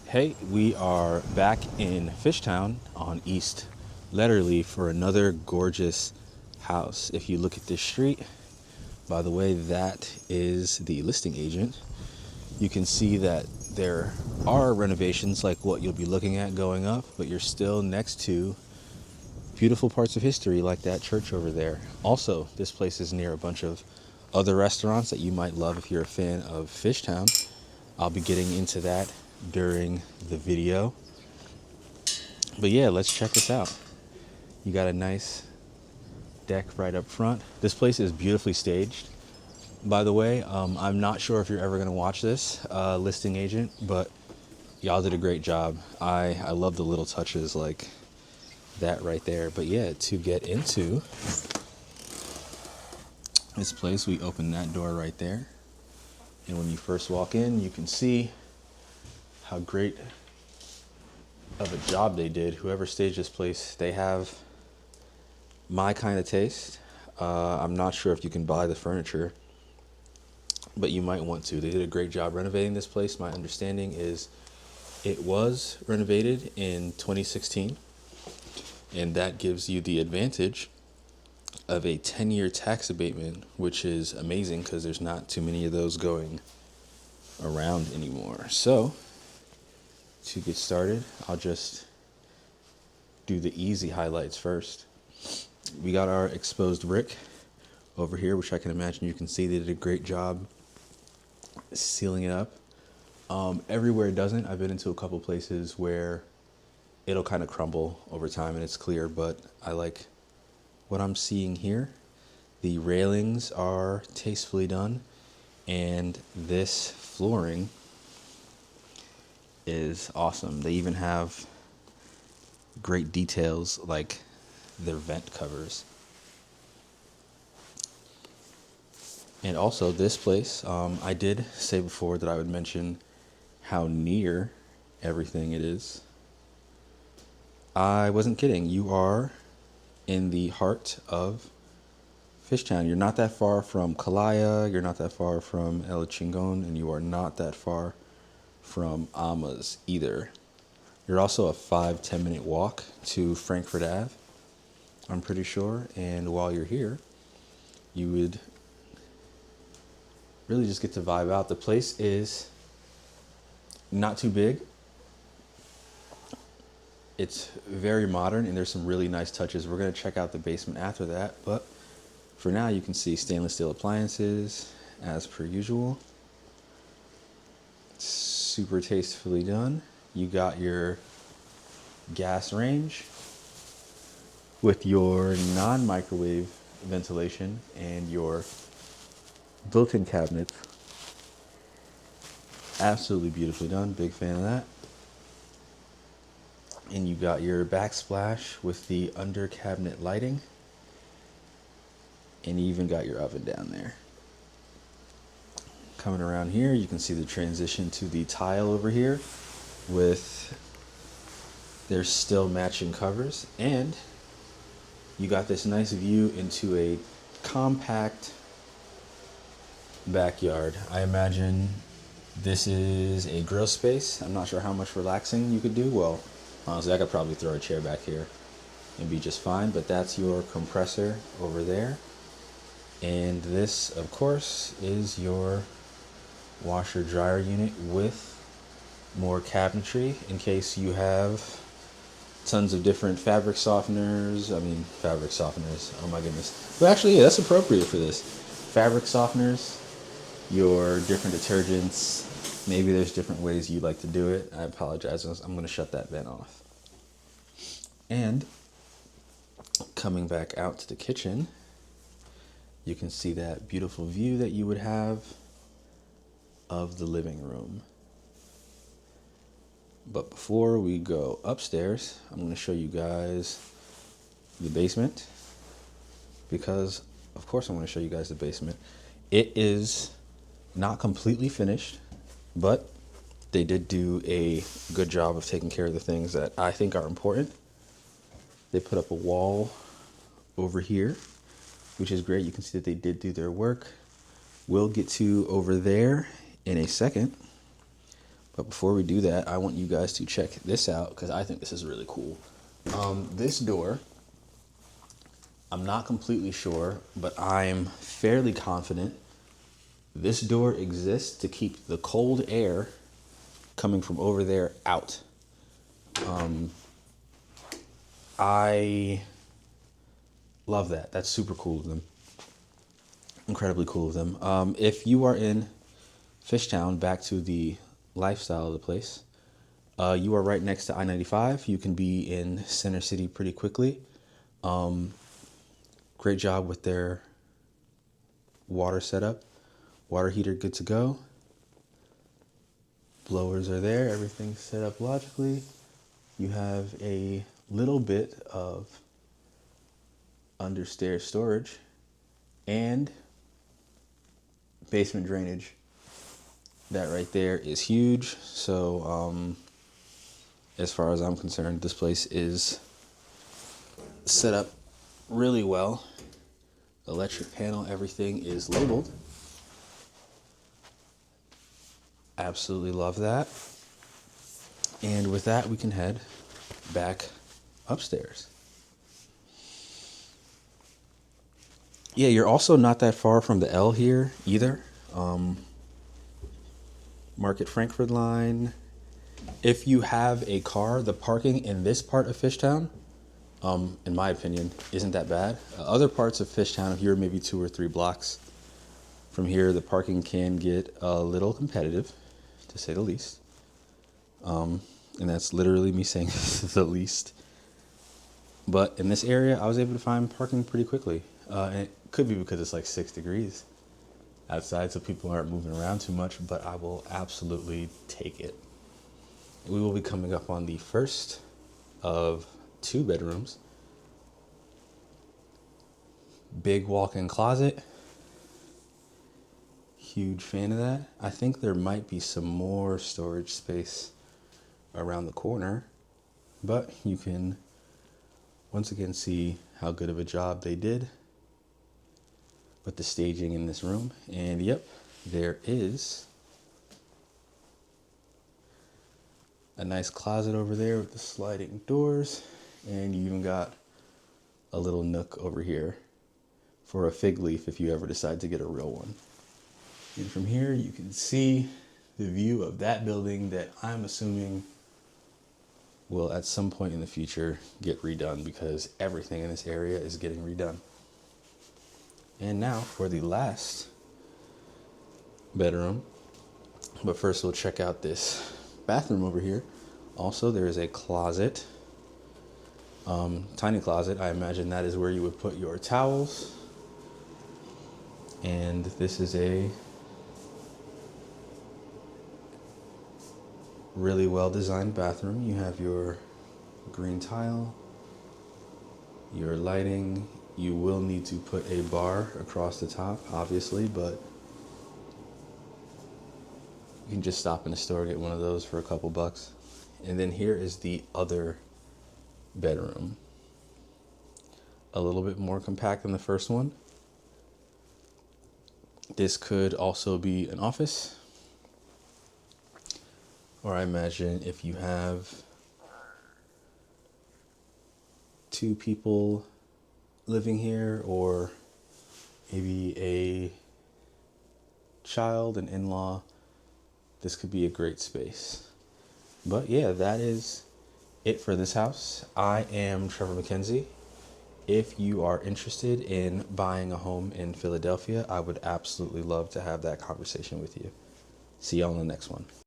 Hey, we are back in Fishtown on East Letterly for another gorgeous house. If you look at this street, by the way, that is the listing agent. You can see that there are renovations like what you'll be looking at going up, but you're still next to beautiful parts of history like that church over there. Also, this place is near a bunch of other restaurants that you might love if you're a fan of Fishtown. I'll be getting into that during the video. But yeah, let's check this out. You got a nice deck right up front. This place is beautifully staged. By the way, I'm not sure if you're ever going to watch this, listing agent, but y'all did a great job. I love the little touches like that right there. But yeah, to get into this place, we open that door right there. And when you first walk in, you can see how great of a job they did. Whoever staged this place, they have my kind of taste. I'm not sure if you can buy the furniture, but you might want to. They did a great job renovating this place. My understanding is it was renovated in 2016, and that gives you the advantage of a 10-year tax abatement, which is amazing because there's not too many of those going around anymore. So to get started, I'll just do the easy highlights first. We got our exposed brick over here, which I can imagine you can see they did a great job sealing it up. Everywhere it doesn't. I've been into a couple places where it'll kind of crumble over time and it's clear, but I like what I'm seeing here. The railings are tastefully done, and this flooring is awesome. They even have great details like their vent covers. And also this place, I did say before that I would mention how near everything it is. I wasn't kidding. You are in the heart of Fishtown. You're not that far from Kalaya, you're not that far from El Chingon, and you are not that far from Amas either. You're also a 5-10 minute walk to Frankfurt Ave, I'm pretty sure. And while you're here, you would really just get to vibe out. The place is not too big. It's very modern, and there's some really nice touches. We're going to check out the basement after that, but for now you can see stainless steel appliances as per usual. Super tastefully done. You got your gas range with your non-microwave ventilation and your built-in cabinets. Absolutely beautifully done. Big fan of that. And you got your backsplash with the under cabinet lighting. And you even got your oven down there. Coming around here, you can see the transition to the tile over here with their still matching covers. And you got this nice view into a compact backyard. I imagine this is a grill space. I'm not sure how much relaxing you could do. Well, honestly, I could probably throw a chair back here and be just fine, but that's your compressor over there. And this, of course, is your washer dryer unit with more cabinetry in case you have tons of different fabric softeners. Oh my goodness. But actually, yeah, that's appropriate for this. Fabric softeners, your different detergents. Maybe there's different ways you like to do it. I apologize. I'm going to shut that vent off. And coming back out to the kitchen, you can see that beautiful view that you would have of the living room. But before we go upstairs, I'm going to show you guys the basement, because of course I'm going to show you guys the basement. It is not completely finished, but they did do a good job of taking care of the things that I think are important. They put up a wall over here, which is great. You can see that they did do their work. We'll get to over there in a second. But before we do that, I want you guys to check this out because I think this is really cool. This door, I'm not completely sure, but I'm fairly confident this door exists to keep the cold air coming from over there out. I love that. That's super cool of them. Incredibly cool of them. If you are in Fishtown, back to the lifestyle of the place, you are right next to I-95. You can be in Center City pretty quickly. Great job with their water setup. Water heater good to go. Blowers are there. Everything's set up logically. You have a little bit of understairs storage and basement drainage. That right there is huge. So as far as I'm concerned, this place is set up really well. Electric panel, everything is labeled. Absolutely love that. And with that, we can head back upstairs. Yeah, you're also not that far from the L here either. Market Frankfurt line. If you have a car, the parking in this part of Fishtown, in my opinion, isn't that bad. Other parts of Fishtown, if you're maybe 2 or 3 blocks from here, the parking can get a little competitive, to say the least. And that's literally me saying the least. But in this area, I was able to find parking pretty quickly. And it could be because it's like 6 degrees outside, so people aren't moving around too much, but I will absolutely take it. We will be coming up on the first of 2 bedrooms. Big walk-in closet. Huge fan of that. I think there might be some more storage space around the corner, but you can once again see how good of a job they did with the staging in this room. And yep, there is a nice closet over there with the sliding doors, and you even got a little nook over here for a fig leaf if you ever decide to get a real one. And from here you can see the view of that building that I'm assuming will at some point in the future get redone, because everything in this area is getting redone. And now for the last bedroom. But first we'll check out this bathroom over here. Also, there is a closet, tiny closet. I imagine that is where you would put your towels. And this is a really well designed bathroom. You have your green tile, your lighting. You will need to put a bar across the top, obviously, but you can just stop in the store, get one of those for a couple bucks. And then here is the other bedroom. A little bit more compact than the first one. This could also be an office. Or I imagine if you have 2 people living here, or maybe a child, an in-law, this could be a great space. But yeah, that is it for this house. I am Trevor McKenzie. If you are interested in buying a home in Philadelphia, I would absolutely love to have that conversation with you. See y'all in the next one.